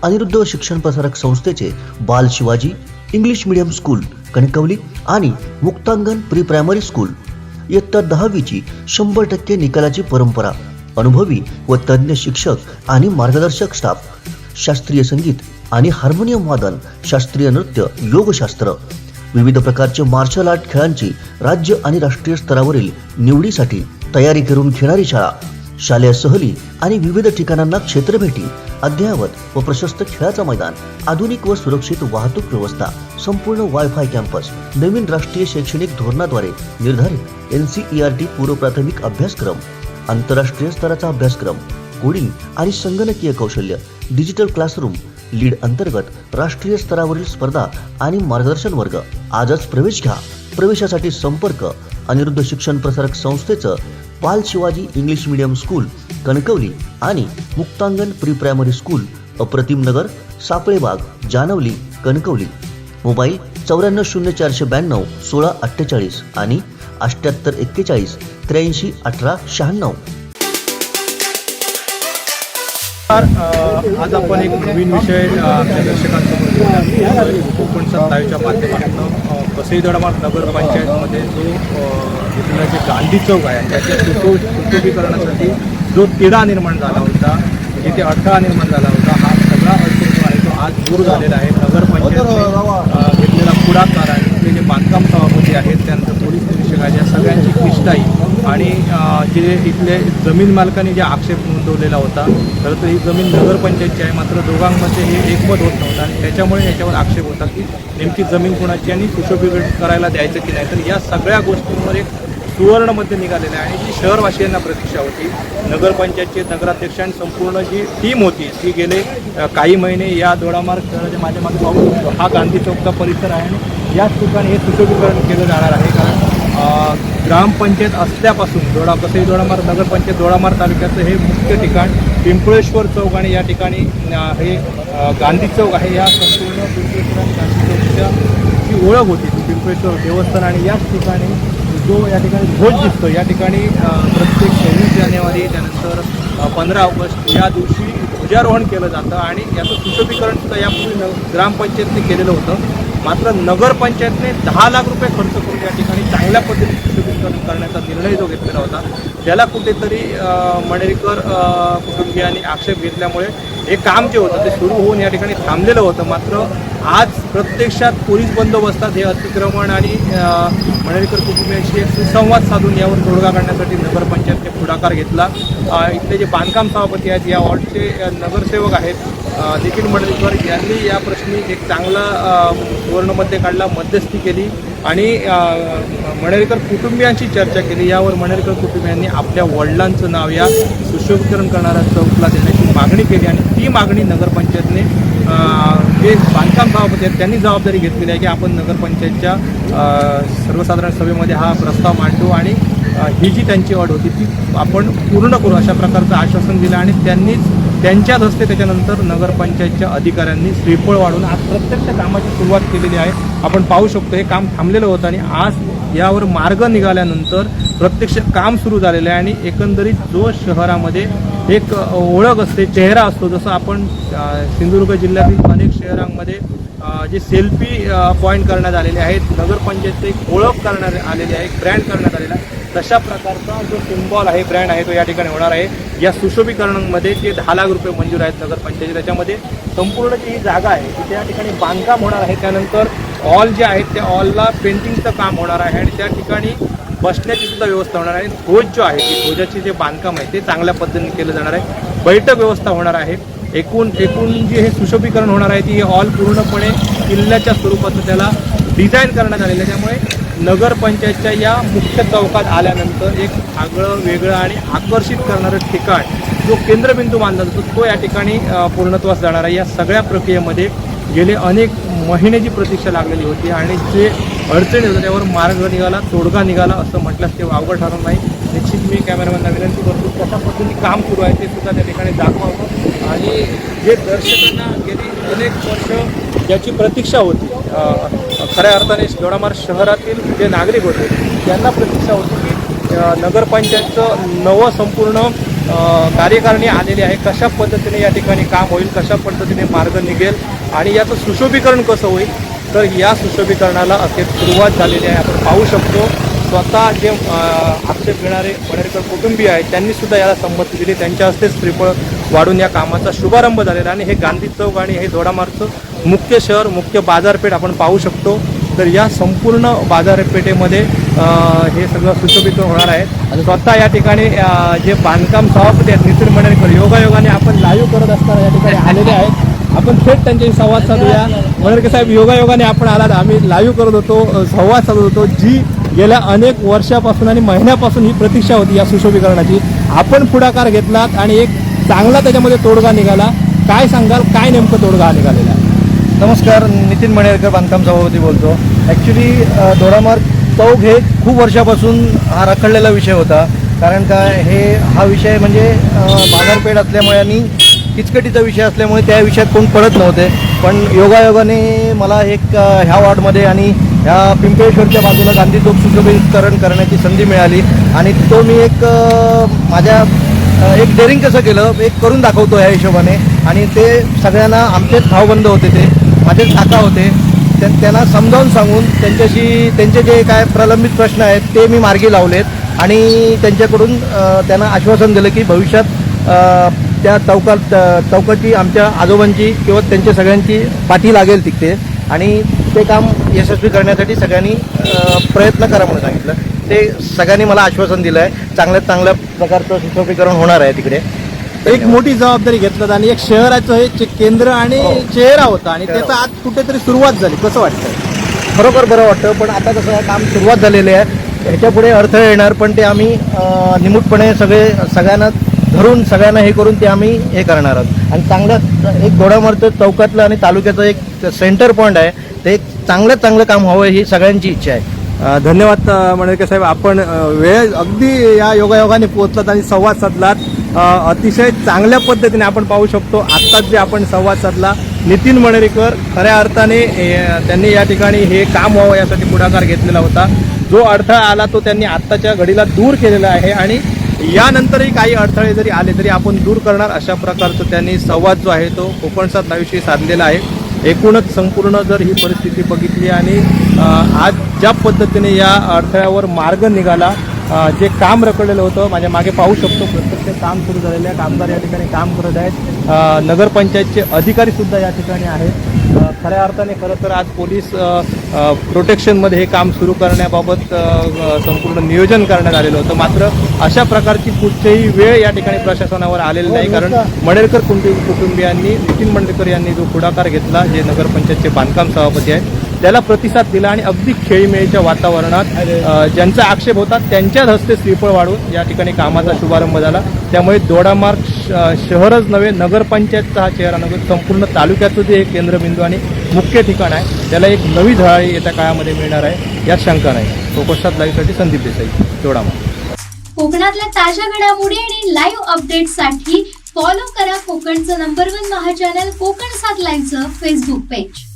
अनिरुद्ध शिक्षण प्रसारक संस्थेचे बाल Shivaji English medium school Kankavli आणि मुक्तांगण प्री प्रायमरी स्कूल इयत्ता 10वीची 100% निकालाची परंपरा, अनुभवी व तज्ञ शिक्षक आणि मार्गदर्शक स्टाफ, शास्त्रीय संगीत आणि हार्मोनियम वादन, शास्त्रीय नृत्य, योगशास्त्र, विविध प्रकारचे मार्शल आर्ट खेळांची राज्य आणि राष्ट्रीय स्तरावरील निवडीसाठी तयारी करून घेणारी शाळा, शालेय सहली आणि विविध ठिकाणांना क्षेत्रभेटी, अद्ययावत व प्रशस्त खेळाचा मैदान, आधुनिक व सुरक्षित वाहतूक व्यवस्था, संपूर्ण वायफाय कॅम्पस, नवीन राष्ट्रीय शैक्षणिक धोरणाद्वारे निर्धारित NCERT पूर्व प्राथमिक अभ्यासक्रम, आंतरराष्ट्रीय स्तराचा अभ्यासक्रम, कोडिंग आणि संगणकीय कौशल्य, डिजिटल क्लासरूम, लीड अंतर्गत राष्ट्रीय स्तरावरील स्पर्धा आणि मार्गदर्शन वर्ग. आजच प्रवेश घ्या. प्रवेशासाठी संपर्क अनिरुद्ध शिक्षण प्रसारक संस्थेचं बाल Shivaji English medium school Kankavli आणि मुक्तांगण प्री प्रायमरी स्कूल अप्रतिम नगर, सापळेबाग, जानवली, कणकवली. मोबाईल 940492 1648 आणि 7841 83 18 96. आज आपण एक नवीन विषय आपल्या दर्शकांसमोर कोकणचा लाईव्हच्या माध्यमातून वसई दोडामार्ग नगरपंचायतमध्ये जो इथलं जे गांधी चौक आहे त्याच्या सुशोभीकरणासाठी जो तिढा निर्माण झाला होता, जिथे अडथळा निर्माण झाला होता, हा सगळा अडथळा जो आहे तो आज दूर झालेला आहे. नगरपंचायतने घेतलेला पुढाकार आहे. इथले जे बांधकाम सभापती आहेत, त्यानंतर पोलीस निरीक्षक आहेत, या सगळ्यांची निष्ठाई आणि जे इथले जमीन मालकांनी जे आक्षेप नोंदवलेला होता, खरं तर ही जमीन नगरपंचायतची आहे, मात्र दोघांमध्ये हे एकमत होत नव्हतं आणि त्याच्यामुळे याच्यावर आक्षेप होता की नेमकी जमीन कोणाची आणि सुशोभीकरण करायला द्यायचं की नाही. तर या सगळ्या गोष्टींवर एक सुवर्णमध्ये निघालेलं आहे. जी शहरवासियांना प्रतीक्षा होती, नगरपंचायतचे नगराध्यक्ष आणि संपूर्ण जी टीम होती ती गेले काही महिने या दोडामार्ग शहराच्या माझ्या मागे पाहू शकतो. हा गांधी चौकचा परिसर आहे आणि याच ठिकाणी हे सुशोभीकरण केलं जाणार आहे. कारण ग्रामपंचायत असल्यापासून वसई दोडामार्ग नगरपंचायत दोडामार्ग तालुक्याचं हे मुख्य ठिकाण पिंपळेश्वर चौक आणि या ठिकाणी हे गांधी चौक आहे. या संपूर्ण पिंपळेश्वर आणि गांधी चौकच्या जी ओळख होती ती पिंपळेश्वर देवस्थान आणि याच ठिकाणी जो या ठिकाणी ध्वज दिसतो, या ठिकाणी प्रत्येक 26 जानेवारी त्यानंतर 15 ऑगस्ट या दिवशी ध्वजारोहण केलं जातं आणि याचं सुशोभीकरण सुद्धा यापूर्वी ग्रामपंचायतने केलेलं होतं. मात्र नगरपंचायतने 10 लाख रुपये खर्च करून या ठिकाणी चांगल्या पद्धतीने सुशोभीकरण करण्याचा निर्णय जो घेतलेला होता, त्याला कुठेतरी मणेरीकर कुटुंबियांनी आक्षेप घेतल्यामुळे हे काम जे होतं ते सुरू होऊन या ठिकाणी थांबलेलं होतं. मात्र आज प्रत्यक्षात पोलीस बंदोबस्तात हे अतिक्रमण आणि मणेरीकर कुटुंबियांशी एक सुसंवाद साधून यावर तोडगा काढण्यासाठी नगरपंचायतने पुढाकार घेतला. इथले जे बांधकाम सभापती आहेत, या वॉर्डचे नगरसेवक आहेत निखिल मणेरीकर, यांनी या प्रश्नी एक चांगला सुवर्णमध्ये काढला, मध्यस्थी केली आणि मणेरीकर कुटुंबियांशी चर्चा केली. यावर मणेरीकर कुटुंबियांनी आपल्या वडिलांचं नाव या सुशोभीकरण करणाऱ्या चौकला देण्याची मागणी केली आणि ती मागणी नगरपंचायतने जे बांधकाम सभापती आहेत त्यांनी जबाबदारी घेतलेली आहे की आपण नगरपंचायतच्या सर्वसाधारण सभेमध्ये हा प्रस्ताव मांडू आणि ही जी त्यांची अट होती ती आपण पूर्ण करू अशा प्रकारचं आश्वासन दिलं आणि त्यांनीच त्यांच्याच हस्ते त्याच्यानंतर नगरपंचायतच्या अधिकाऱ्यांनी श्रीफळ वाढवून आज प्रत्यक्ष कामाची सुरुवात केलेली आहे. आपण पाहू शकतो हे काम थांबलेलं होतं आणि आज यावर मार्ग निघाल्यानंतर प्रत्यक्ष काम सुरू झालेलं आहे आणि एकंदरीत जो शहरामध्ये एक ओळख असते, चेहरा असतो, जसं आपण सिंधुदुर्ग जिल्ह्यातील अनेक शहरांमध्ये जे सेल्फी पॉईंट करण्यात आलेले आहेत, नगरपंचायतची एक ओळख करण्यात आलेली आहे, एक ब्रँड करण्यात आलेला आहे, तशा प्रकारचा जो सिम्बॉल आहे, ब्रँड आहे, तो या ठिकाणी होणार आहे. या सुशोभीकरणामध्ये जे 10 लाख रुपये मंजूर आहेत नगरपंचायती, त्याच्यामध्ये संपूर्ण जी ही जागा आहे तिथे या ठिकाणी बांधकाम होणार आहे. त्यानंतर हॉल जे आहेत त्या हॉलला पेंटिंगचं काम होणार आहे आणि त्या ठिकाणी बसण्याची सुद्धा व्यवस्था होणार आहे. ध्वज जो आहे ती ध्वजाचे जे बांधकाम आहे ते चांगल्या पद्धतीने केलं जाणार आहे. बैठक व्यवस्था होणार आहे. एकूण जे हे सुशोभीकरण होणार आहे ती हॉल पूर्णपणे किल्ल्याच्या स्वरूपाचं त्याला डिझाईन करण्यात आलेलं आहे. त्यामुळे नगरपंचायतच्या या मुख्य चौकात आल्यानंतर एक आगळं वेगळं आणि आकर्षित करणारं ठिकाण जो केंद्रबिंदू मानला जातो तो या ठिकाणी पूर्णत्वास जाणार आहे. या सगळ्या प्रक्रियेमध्ये गेले अनेक महिने जी प्रतीक्षा लागलेली होती आणि जे अडचणी होत्या त्यावर मार्ग निघाला, तोडगा निघाला असं म्हटल्यास ते अवघड ठरणार नाही. निश्चित मी कॅमेरामॅनला विनंती करतो कशा पद्धतीने काम सुरू आहे ते सुद्धा त्या ठिकाणी दाखवावं आणि जे दर्शकांना गेली अनेक वर्ष ज्याची प्रतीक्षा होती, खऱ्या अर्थाने दोडामार्ग शहरातील जे नागरिक होते त्यांना प्रतीक्षा होती की नगरपंचायतचं नवं संपूर्ण कार्यकारिणी आलेली आहे, कशा पद्धतीने या ठिकाणी काम होईल, कशा पद्धतीने मार्ग निघेल आणि याचं सुशोभीकरण कसं होईल. तर या सुशोभीकरणाला अखेर सुरुवात झालेली आहे. आपण पाहू शकतो स्वतः जे आक्षेप घेणारे मणेरकर कुटुंबीय आहेत त्यांनीसुद्धा याला संमती दिली. त्यांच्या हस्तेच श्रीफळ वाढून या कामाचा शुभारंभ झालेला आणि हे गांधी चौक आणि हे दोडामार्गचं मुख्य शहर, मुख्य बाजारपेठ आपण पाहू शकतो. तर या संपूर्ण बाजारपेठेमध्ये हे सगळं सुशोभीकरण होणार आहे. आणि स्वतः या ठिकाणी जे बांधकाम सभापती आहेत नितीन मणेरकर योगायोगाने आपण लाईव्ह करत असताना या ठिकाणी आलेले आहेत. आपण थेट त्यांच्याशी संवाद साधूया. मणेरकर साहेब, योगायोगाने आपण आलात, आम्ही लाईव्ह करत होतो, संवाद साधत होतो. जी गेल्या अनेक वर्षापासून आणि महिन्यापासून ही प्रतीक्षा होती या सुशोभीकरणाची, आपण पुढाकार घेतलात आणि एक चांगला त्याच्यामध्ये तोडगा निघाला. काय सांगाल, काय नेमकं तोडगा निघालेला आहे? नमस्कार, नितीन मणेरकर बांधकाम सभापती बोलतो. ॲक्च्युली दोडामार्ग चौक हे खूप वर्षापासून हा रखडलेला विषय होता. कारण काय हा विषय म्हणजे बाजारपेठ असल्यामुळे आणि किचकटीचा विषय असल्यामुळे त्या विषयात कोण पडत नव्हते. पण योगायोगाने मला एक ह्या वॉर्डमध्ये आणि ह्या पिंपळेश्वरच्या बाजूला गांधी चौक सुशोभीकरण करण्याची संधी मिळाली आणि तो मी एक माझ्या एक डेअरिंग कसं केलं, एक करून दाखवतो ह्या हिशोबाने. आणि ते सगळ्यांना आमचेच भावबंद होते, ते माझेच काका होते, त्यांना समजावून सांगून त्यांचे जे काय प्रलंबित प्रश्न आहेत ते मी मार्गी लावलेत आणि त्यांच्याकडून त्यांना आश्वासन दिलं की भविष्यात त्या चौकाची आमच्या आजोबांची किंवा त्यांच्या सगळ्यांची पाठी लागेल तिथे आणि ते काम यशस्वी करण्यासाठी सगळ्यांनी प्रयत्न करा म्हणून सांगितलं. ते सगळ्यांनी मला आश्वासन दिलं आहे. चांगल्या प्रकारचं सुशोभीकरण होणार आहे तिकडे. एक मोठी जबाबदारी घेतलं आणि एक शहराचं हे केंद्र आणि चेहरा होता आणि त्याचं आज कुठेतरी सुरुवात झाली. कसं वाटतं? खरोखर बरं वाटतं. पण आता कसं काम सुरुवात झालेली आहे, ह्याच्या पुढे अडथळे येणार, पण ते आम्ही निमूटपणे सगळ्यांना धरून सगळ्यांना हे करून ते आम्ही हे करणार आहोत. आणि चांगलं एक दोडामार्ग चौकातलं आणि तालुक्याचं एक सेंटर पॉईंट आहे, ते एक चांगलं काम व्हावं ही सगळ्यांची इच्छा आहे. धन्यवाद मणेरकर साहेब, आपण वेळ अगदी या योगायोगाने पोहोचलात आणि संवाद साधलात. अतिशय चांगल्या पद्धतीने आपण पाहू शकतो आत्ताच जे आपण संवाद साधला. नितीन मणेरकर खऱ्या अर्थाने त्यांनी या ठिकाणी हे काम व्हावं यासाठी पुढाकार घेतलेला होता. जो अडथळा आला तो त्यांनी आत्ताच्या घडीला दूर केलेला आहे आणि यानंतरही काही अडथळे जरी आले तरी आपण दूर करणार अशा प्रकारचं त्यांनी संवाद जो आहे तो कोकणसात लाईव्हशी साधलेला आहे. एकूणच संपूर्ण जर ही परिस्थिती बघितली आणि आज ज्या पद्धतीने या अडथळ्यावर मार्ग निघाला, जे काम रखडलेलं होतं माझ्या मागे पाहू शकतो प्रत्यक्ष काम सुरू झालेलं आहे. कामगार या ठिकाणी काम करत आहेत. नगरपंचायतचे अधिकारीसुद्धा या ठिकाणी आहेत. खऱ्या अर्थाने खरं तर आज पोलीस प्रोटेक्शनमध्ये हे काम सुरू करण्याबाबत संपूर्ण नियोजन करण्यात आलेलं होतं. मात्र अशा प्रकारची कुठचीही वेळ या ठिकाणी प्रशासनावर आलेली नाही. कारण मणेरकर कुटुंबियांनी नितीन मणेरकर यांनी जो पुढाकार घेतला, जे नगरपंचायतचे बांधकाम सभापती आहेत, त्याला प्रतिसाद दिला आणि अगदी खेळीमेळीच्या वातावरणात ज्यांचा आक्षेप होता त्यांच्याच हस्ते श्रीफळ वाढून या ठिकाणी कामाचा शुभारंभ झाला. त्यामुळे दोडामार्ग शहरच नव्हे, नगरपंचायतचा हा चेहरा नव्हे, संपूर्ण तालुक्याचं जे एक केंद्रबिंदू आणि मुख्य ठिकाण आहे त्याला एक नवी झळाळी येत्या काळामध्ये मिळणार आहे, यात शंका नाही. कोकणात लाईव्हसाठी संदीप देसाई, दोडामार्ग. कोकणातल्या ताज्या घडामोडी आणि लाईव्ह अपडेट्ससाठी फॉलो करा कोकणचं नंबर 1 महा चॅनल कोकण 7 लाईव्हचं फेसबुक पेज.